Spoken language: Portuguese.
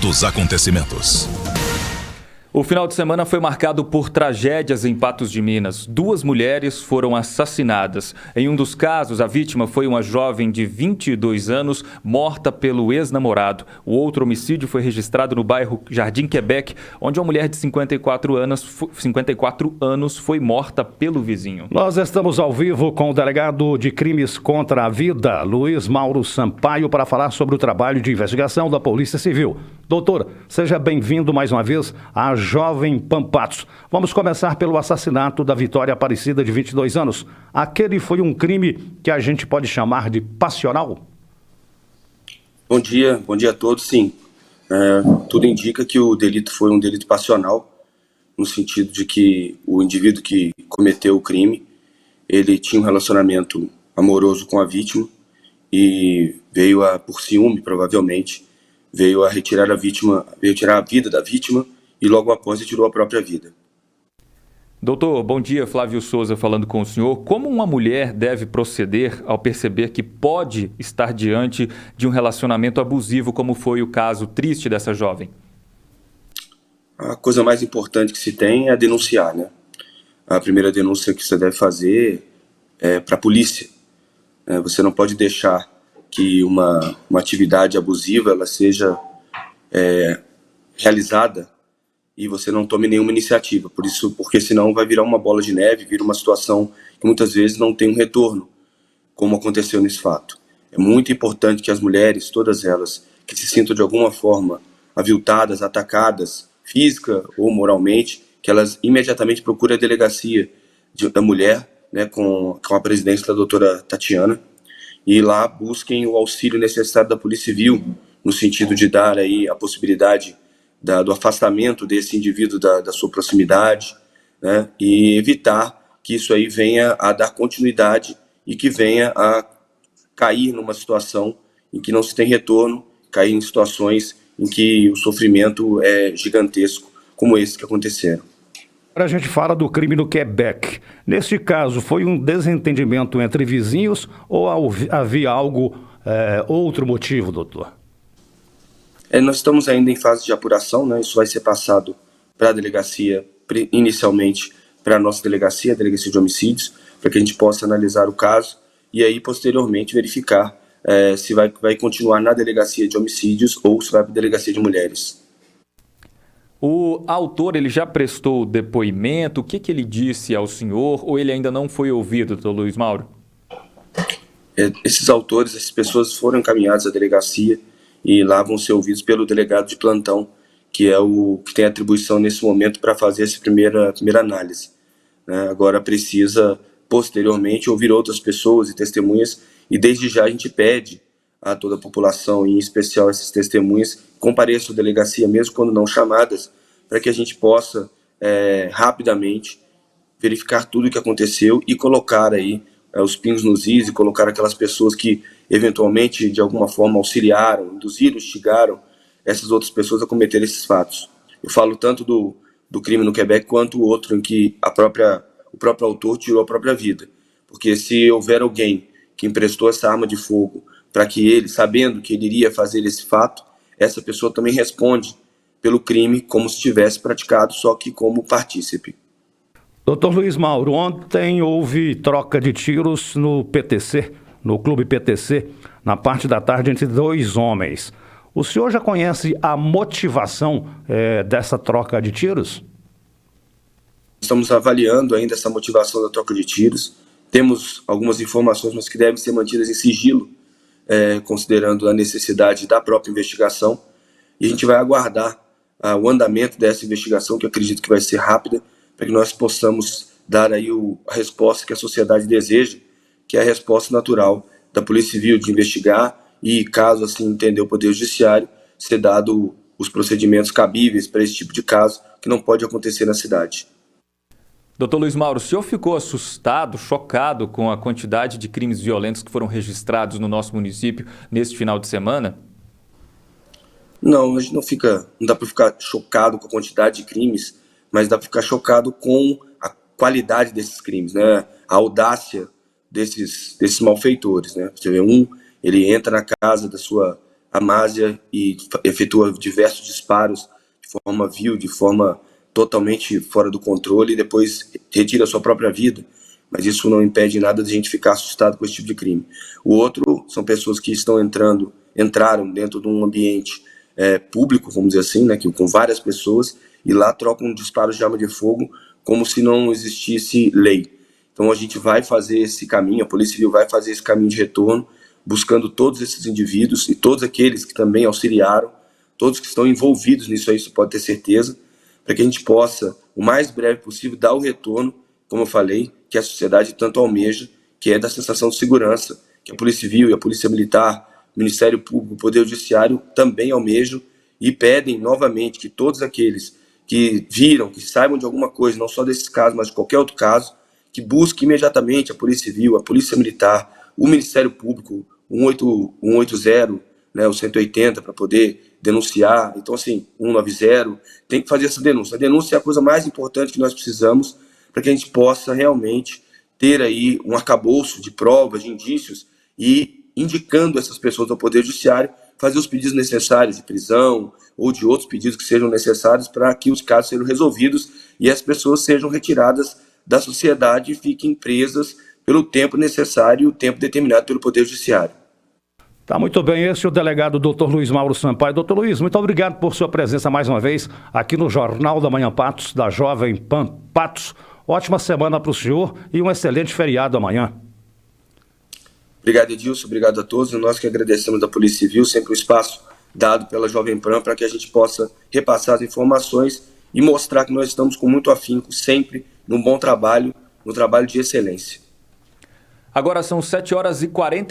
dos acontecimentos. O final de semana foi marcado por tragédias em Patos de Minas. 2 mulheres foram assassinadas. Em um dos casos, a vítima foi uma jovem de 22 anos, morta pelo ex-namorado. O outro homicídio foi registrado no bairro Jardim Quebec, onde uma mulher de 54 anos foi morta pelo vizinho. Nós estamos ao vivo com o delegado de crimes contra a vida, Luiz Mauro Sampaio, para falar sobre o trabalho de investigação da Polícia Civil. Doutor, seja bem-vindo mais uma vez à Jovem Pan Patos. Vamos começar pelo assassinato da Vitória Aparecida, de 22 anos. Aquele foi um crime que a gente pode chamar de passional? Bom dia a todos, sim. Tudo indica que o delito foi um delito passional, no sentido de que o indivíduo que cometeu o crime, ele tinha um relacionamento amoroso com a vítima e veio por ciúme, provavelmente, veio a retirar a vida da vítima e logo após retirou a própria vida. Doutor, bom dia. Flávio Souza falando com o senhor. Como uma mulher deve proceder ao perceber que pode estar diante de um relacionamento abusivo, como foi o caso triste dessa jovem? A coisa mais importante que se tem é denunciar, né? A primeira denúncia que você deve fazer é para a polícia. Você não pode deixar que uma atividade abusiva ela seja realizada e você não tome nenhuma iniciativa, porque senão vai virar uma bola de neve, vira uma situação que muitas vezes não tem um retorno, como aconteceu nesse fato. É muito importante que as mulheres, todas elas, que se sintam de alguma forma aviltadas, atacadas, física ou moralmente, que elas imediatamente procurem a delegacia da mulher, né, com a presidência da doutora Tatiana, e lá busquem o auxílio necessário da Polícia Civil, no sentido de dar aí a possibilidade do afastamento desse indivíduo da sua proximidade, né, e evitar que isso aí venha a dar continuidade e que venha a cair numa situação em que não se tem retorno, cair em situações em que o sofrimento é gigantesco, como esse que aconteceram. A gente fala do crime no Quebec. Neste caso, foi um desentendimento entre vizinhos ou havia outro motivo, doutor? Nós estamos ainda em fase de apuração, né? Isso vai ser passado para a delegacia, inicialmente para a nossa delegacia, a Delegacia de Homicídios, para que a gente possa analisar o caso e aí posteriormente verificar se vai continuar na Delegacia de Homicídios ou se vai para a Delegacia de Mulheres. O autor, ele já prestou depoimento? O que ele disse ao senhor ou ele ainda não foi ouvido, doutor Luiz Mauro? Esses autores, essas pessoas foram encaminhadas à delegacia e lá vão ser ouvidos pelo delegado de plantão, que é o que tem atribuição nesse momento para fazer essa primeira análise, né? Agora precisa, posteriormente, ouvir outras pessoas e testemunhas e desde já a gente pede a toda a população, em especial essas testemunhas, compareçam à delegacia, mesmo quando não chamadas, para que a gente possa rapidamente verificar tudo o que aconteceu e colocar aí os pingos nos is e colocar aquelas pessoas que eventualmente de alguma forma auxiliaram, induziram, instigaram essas outras pessoas a cometer esses fatos. Eu falo tanto do crime no Quebec quanto o outro em que o próprio autor tirou a própria vida. Porque se houver alguém que emprestou essa arma de fogo para que ele, sabendo que ele iria fazer esse fato, essa pessoa também responde pelo crime como se tivesse praticado, só que como partícipe. Doutor Luiz Mauro, ontem houve troca de tiros no PTC, no Clube PTC, na parte da tarde entre 2 homens. O senhor já conhece a motivação dessa troca de tiros? Estamos avaliando ainda essa motivação da troca de tiros. Temos algumas informações, mas que devem ser mantidas em sigilo, considerando a necessidade da própria investigação. E a gente vai aguardar o andamento dessa investigação, que eu acredito que vai ser rápida, para que nós possamos dar aí a resposta que a sociedade deseja, que é a resposta natural da Polícia Civil de investigar e, caso assim entender o Poder Judiciário, ser dado os procedimentos cabíveis para esse tipo de caso, que não pode acontecer na cidade. Doutor Luiz Mauro, o senhor ficou assustado, chocado com a quantidade de crimes violentos que foram registrados no nosso município neste final de semana? Não, a gente não dá para ficar chocado com a quantidade de crimes, mas dá para ficar chocado com a qualidade desses crimes, né? A audácia desses malfeitores, né? Você vê ele entra na casa Másia e efetua diversos disparos de forma vil, de forma totalmente fora do controle, e depois retira a sua própria vida. Mas isso não impede nada de a gente ficar assustado com esse tipo de crime. O outro são pessoas que entraram dentro de um ambiente público, vamos dizer assim, né, com várias pessoas, e lá trocam disparos de arma de fogo como se não existisse lei. Então a gente vai fazer esse caminho, a Polícia Civil vai fazer esse caminho de retorno, buscando todos esses indivíduos e todos aqueles que também auxiliaram, todos que estão envolvidos nisso aí, isso pode ter certeza, para que a gente possa, o mais breve possível, dar o retorno, como eu falei, que a sociedade tanto almeja, que é da sensação de segurança, que a Polícia Civil e a Polícia Militar, o Ministério Público, o Poder Judiciário também almejam e pedem novamente que todos aqueles que viram, que saibam de alguma coisa, não só desses casos, mas de qualquer outro caso, que busquem imediatamente a Polícia Civil, a Polícia Militar, o Ministério Público, 180, né, o 180 para poder denunciar. Então, assim, 190, tem que fazer essa denúncia. A denúncia é a coisa mais importante que nós precisamos para que a gente possa realmente ter aí um arcabouço de provas, de indícios e indicando essas pessoas ao Poder Judiciário fazer os pedidos necessários de prisão ou de outros pedidos que sejam necessários para que os casos sejam resolvidos e as pessoas sejam retiradas da sociedade e fiquem presas pelo tempo necessário e o tempo determinado pelo Poder Judiciário. Tá muito bem, esse é o delegado Dr. Luiz Mauro Sampaio. Dr. Luiz, muito obrigado por sua presença mais uma vez aqui no Jornal da Manhã Patos, da Jovem Pan Patos. Ótima semana para o senhor e um excelente feriado amanhã. Obrigado, Edilson, obrigado a todos. Nós que agradecemos da Polícia Civil, sempre um espaço dado pela Jovem Pan para que a gente possa repassar as informações e mostrar que nós estamos com muito afinco sempre num bom trabalho, no trabalho de excelência. Agora são 7h40.